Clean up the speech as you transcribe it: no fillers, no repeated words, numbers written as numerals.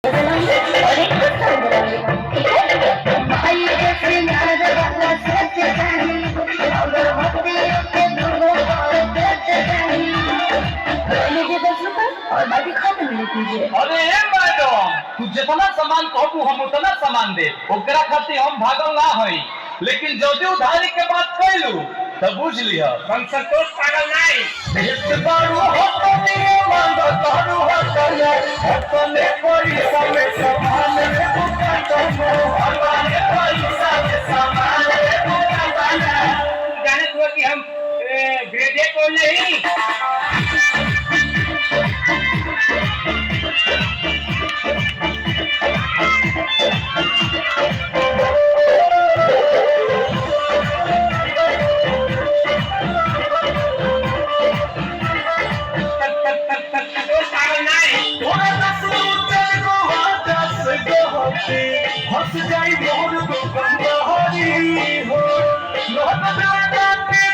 और एक कुछ कर देंगे, ठीक है? भाई जैसे नार वाला सच चाहिए, अगर होते होते दुगो और सच चाहिए। लीजिए 10 रुपए और बाकी खाते में लिख लीजिए। अरे मैडम, तू जितना सामान कहबू हम उतना सामान दे, ओकरा खातिर हम भागल ना हई। लेकिन जदि उधारी के बात कैलू तो बुझ लिया हम संतोष पागल नहीं। एक बारू होतने मांगो तारू होतने, होतने पैसा में सामान रे बुकाटो, होतने पैसा में सामान रे बुकाटो। जाने तू कि हम ग्रेजुएट हो नहीं। हंस जाई मोर दुकानदारी हो,